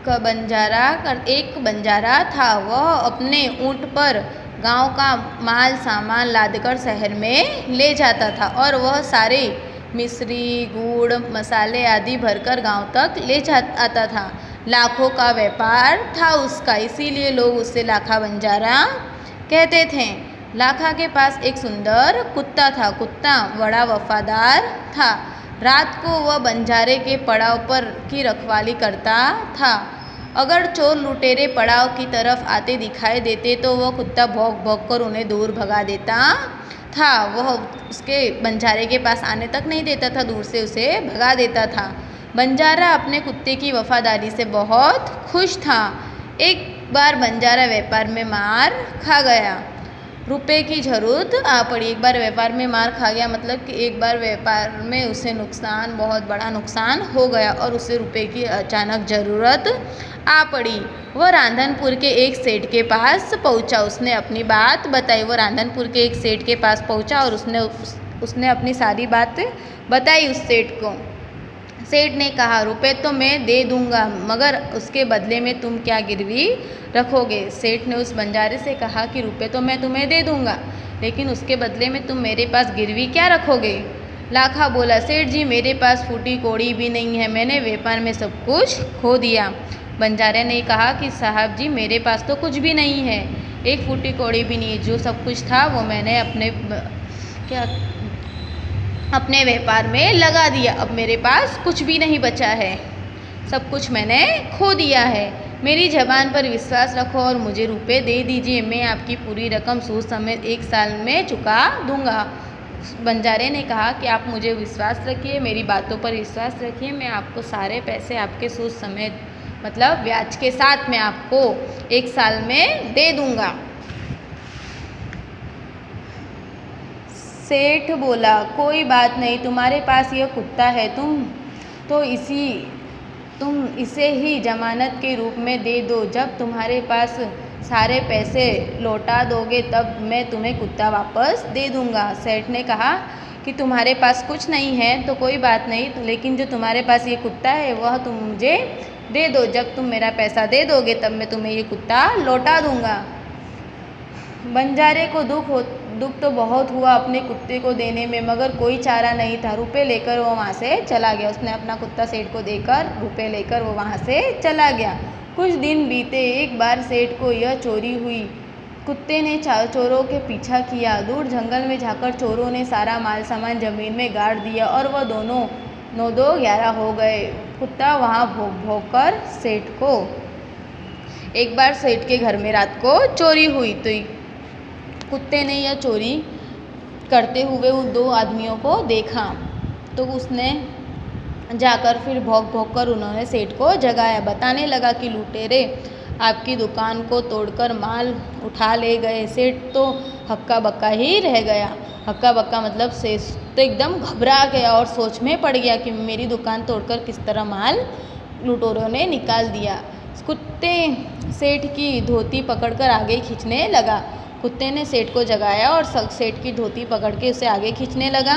एक बंजारा था। वह अपने ऊँट पर गांव का माल सामान लादकर शहर में ले जाता था और वह सारे मिश्री, गुड़, मसाले आदि भरकर गांव तक ले आता था। लाखों का व्यापार था उसका, इसीलिए लोग उसे लाखा बंजारा कहते थे। लाखा के पास एक सुंदर कुत्ता था। कुत्ता बड़ा वफादार था। रात को वह बंजारे के पड़ाव पर की रखवाली करता था। अगर चोर लुटेरे पड़ाव की तरफ आते दिखाई देते तो वह कुत्ता भौंक भौंक कर उन्हें दूर भगा देता था। वह उसके बंजारे के पास आने तक नहीं देता था, दूर से उसे भगा देता था। बंजारा अपने कुत्ते की वफादारी से बहुत खुश था। एक बार बंजारा व्यापार में मार खा गया। रुपए की ज़रूरत आ पड़ी। एक बार व्यापार में मार खा गया मतलब कि एक बार व्यापार में उसे नुकसान, बहुत बड़ा नुकसान हो गया और उसे रुपए की अचानक ज़रूरत आ पड़ी। वह राधनपुर के एक सेठ के पास पहुंचा। उसने अपनी बात बताई। वह राधनपुर के एक सेठ के पास पहुंचा और उसने अपनी सारी बात बताई उस सेठ को। सेठ ने कहा, रुपए तो मैं दे दूंगा, मगर उसके बदले में तुम क्या गिरवी रखोगे? सेठ ने उस बंजारे से कहा कि रुपए तो मैं तुम्हें दे दूंगा, लेकिन उसके बदले में तुम मेरे पास गिरवी क्या रखोगे? लाखा बोला, सेठ जी मेरे पास फूटी कौड़ी भी नहीं है, मैंने व्यापार में सब कुछ खो दिया। बंजारे ने कहा कि साहब जी मेरे पास तो कुछ भी नहीं है, एक फूटी कौड़ी भी नहीं है, जो सब कुछ था वो मैंने अपने व्यापार में लगा दिया। अब मेरे पास कुछ भी नहीं बचा है, सब कुछ मैंने खो दिया है। मेरी ज़बान पर विश्वास रखो और मुझे रुपए दे दीजिए, मैं आपकी पूरी रकम सूद समेत 1 साल में चुका दूंगा। बंजारे ने कहा कि आप मुझे विश्वास रखिए, मेरी बातों पर विश्वास रखिए, मैं आपको सारे पैसे आपके सूद समेत मतलब ब्याज के साथ मैं आपको 1 साल में दे दूंगा। सेठ बोला, कोई बात नहीं, तुम्हारे पास यह कुत्ता है, तुम इसे ही जमानत के रूप में दे दो। जब तुम्हारे पास सारे पैसे लौटा दोगे तब मैं तुम्हें कुत्ता वापस दे दूंगा। सेठ ने कहा कि तुम्हारे पास कुछ नहीं है तो कोई बात नहीं, लेकिन जो तुम्हारे पास ये कुत्ता है वह तुम मुझे दे दो। जब तुम मेरा पैसा दे दोगे तब मैं तुम्हें ये कुत्ता लौटा दूंगा। बंजारे को दुख तो बहुत हुआ अपने कुत्ते को देने में, मगर कोई चारा नहीं था। रुपए लेकर वो वहाँ से चला गया। उसने अपना कुत्ता सेठ को देकर रुपए लेकर वो वहाँ से चला गया। कुछ दिन बीते। एक बार सेठ को यह चोरी हुई। कुत्ते ने चोरों के पीछा किया। दूर जंगल में जाकर चोरों ने सारा माल सामान जमीन में गाड़ दिया और वह दोनों 9-2-11 हो गए। कुत्ता वहाँ भौंक भौंक कर सेठ को। एक बार सेठ के घर में रात को चोरी हुई तो कुत्ते ने यह चोरी करते हुए उन 2 आदमियों को देखा, तो उसने जाकर फिर भौंक भौंक कर उन्होंने सेठ को जगाया। बताने लगा कि लुटेरे आपकी दुकान को तोड़कर माल उठा ले गए। सेठ तो हक्का बक्का ही रह गया। हक्का बक्का मतलब सेठ तो एकदम घबरा गया और सोच में पड़ गया कि मेरी दुकान तोड़कर किस तरह माल लुटेरों ने निकाल दिया। कुत्ते सेठ की धोती पकड़कर आगे खींचने लगा। कुत्ते ने सेठ को जगाया और सेठ की धोती पकड़ के उसे आगे खींचने लगा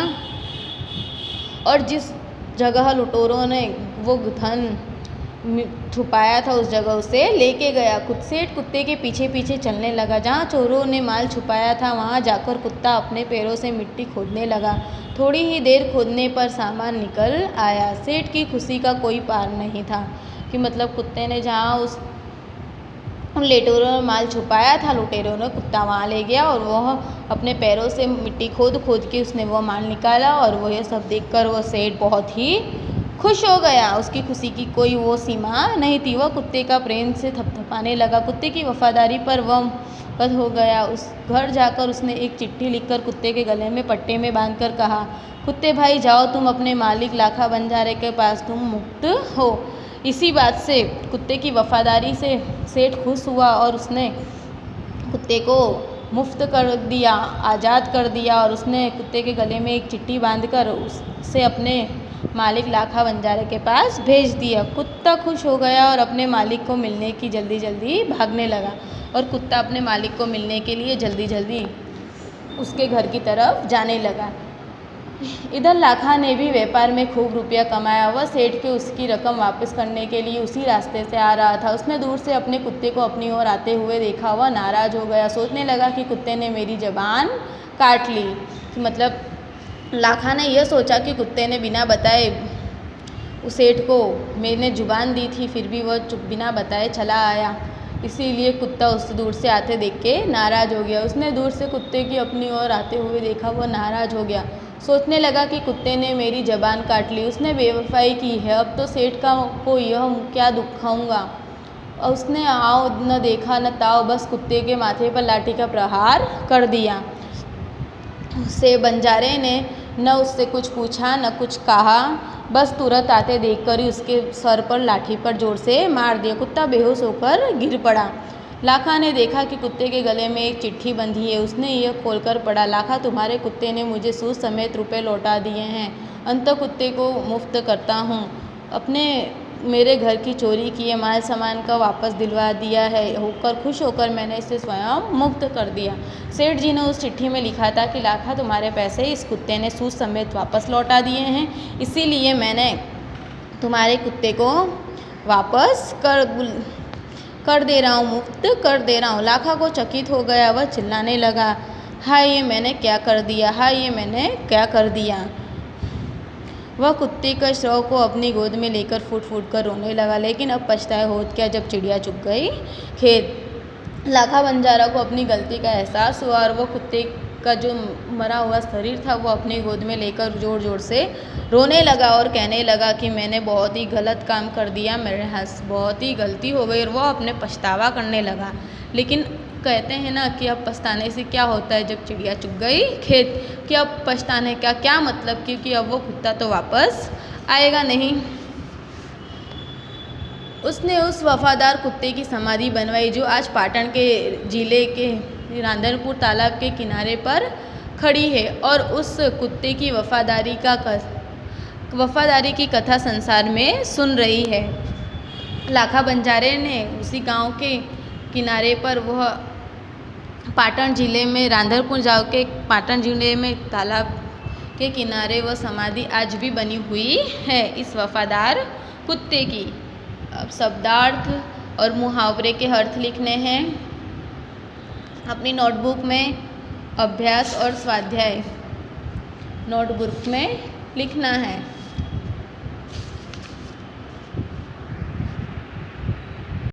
और जिस जगह लुटेरों ने वो धन छुपाया था उस जगह उसे लेके गया। सेठ कुत्ते के पीछे पीछे चलने लगा। जहाँ चोरों ने माल छुपाया था वहाँ जाकर कुत्ता अपने पैरों से मिट्टी खोदने लगा। थोड़ी ही देर खोदने पर सामान निकल आया। सेठ की खुशी का कोई पार नहीं था कि मतलब कुत्ते ने जहाँ उन लुटेरों ने माल छुपाया था, लुटेरों ने कुत्ता वहाँ ले गया और वह अपने पैरों से मिट्टी खोद खोद के उसने वो माल निकाला। और वह सब देखकर वह सेठ बहुत ही खुश हो गया। उसकी खुशी की कोई वो सीमा नहीं थी। वह कुत्ते का प्रेम से थपथपाने लगा। कुत्ते की वफादारी पर वह पद हो गया। उस घर जाकर उसने एक चिट्ठी लिखकर कुत्ते के गले में पट्टे में बांधकर कहा, कुत्ते भाई जाओ, तुम अपने मालिक लाखा बंजारे के पास तुम मुक्त हो। इसी बात से कुत्ते की वफादारी से सेठ खुश हुआ और उसने कुत्ते को मुफ्त कर दिया, आज़ाद कर दिया और उसने कुत्ते के गले में एक चिट्ठी बांधकर उसे अपने मालिक लाखा बंजारे के पास भेज दिया। कुत्ता खुश हो गया और अपने मालिक को मिलने की जल्दी जल्दी भागने लगा। और कुत्ता अपने मालिक को मिलने के लिए जल्दी जल्दी उसके घर की तरफ जाने लगा। इधर लाखा ने भी व्यापार में खूब रुपया कमाया। वह सेठ के उसकी रकम वापस करने के लिए उसी रास्ते से आ रहा था। उसने दूर से अपने कुत्ते को अपनी ओर आते हुए देखा। वह नाराज़ हो गया, सोचने लगा कि कुत्ते ने मेरी ज़बान काट ली। मतलब लाखा ने यह सोचा कि कुत्ते ने बिना बताए उस सेठ को मैंने जुबान दी थी, फिर भी वह बिना बताए चला आया, इसीलिए कुत्ता उससे दूर से आते देख के नाराज़ हो गया। उसने दूर से कुत्ते की अपनी ओर आते हुए देखा। वह नाराज़ हो गया, सोचने लगा कि कुत्ते ने मेरी ज़बान काट ली, उसने बेवफाई की है, अब तो सेठ को यह क्या दुखाऊंगा। उसने आओ न देखा न ताओ, बस कुत्ते के माथे पर लाठी का प्रहार कर दिया। उससे बंजारे ने न उससे कुछ पूछा न कुछ कहा, बस तुरंत आते देखकर ही उसके सर पर लाठी पर जोर से मार दिया। कुत्ता बेहोश होकर गिर पड़ा। लाखा ने देखा कि कुत्ते के गले में एक चिट्ठी बंधी है। उसने यह खोलकर पढ़ा, लाखा, तुम्हारे कुत्ते ने मुझे सूद समेत रुपए लौटा दिए हैं। अंततः कुत्ते को मुक्त करता हूँ। अपने मेरे घर की चोरी किए माल सामान का वापस दिलवा दिया है। खुश होकर मैंने इसे स्वयं मुक्त कर दिया। सेठ जी ने उस चिट्ठी में लिखा था कि लाखा, तुम्हारे पैसे इस कुत्ते ने सूद समेत वापस लौटा दिए हैं, इसीलिए मैंने तुम्हारे कुत्ते को वापस कर दे रहा हूँ, मुक्त कर दे रहा हूँ। लाखा को चकित हो गया। वह चिल्लाने लगा, हाय ये मैंने क्या कर दिया, हाय ये मैंने क्या कर दिया। वह कुत्ते का शव को अपनी गोद में लेकर फूट फूट कर रोने लगा, लेकिन अब पछताए होत क्या जब चिड़िया चुग गई खेत। लाखा बंजारा को अपनी गलती का एहसास हुआ और वह कुत्ते का जो मरा हुआ शरीर था वो अपनी गोद में लेकर ज़ोर ज़ोर से रोने लगा और कहने लगा कि मैंने बहुत ही गलत काम कर दिया, मेरे हाथ बहुत ही गलती हो गई। और वह अपने पछतावा करने लगा। लेकिन कहते हैं ना कि अब पछताने से क्या होता है, जब चिड़िया चुग गई खेत, कि अब पछताने का क्या मतलब, क्योंकि अब वो कुत्ता तो वापस आएगा नहीं। उसने उस वफादार कुत्ते की समाधि बनवाई जो आज पाटन के जिले के रांधनपुर तालाब के किनारे पर खड़ी है, और उस कुत्ते की वफादारी की कथा संसार में सुन रही है। लाखा बंजारे ने उसी गांव के किनारे पर, वह पाटन जिले में रांधनपुर जाओ के पाटन जिले में तालाब के किनारे वह समाधि आज भी बनी हुई है इस वफादार कुत्ते की। अब शब्दार्थ और मुहावरे के अर्थ लिखने हैं अपनी नोटबुक में। अभ्यास और स्वाध्याय नोटबुक में लिखना है।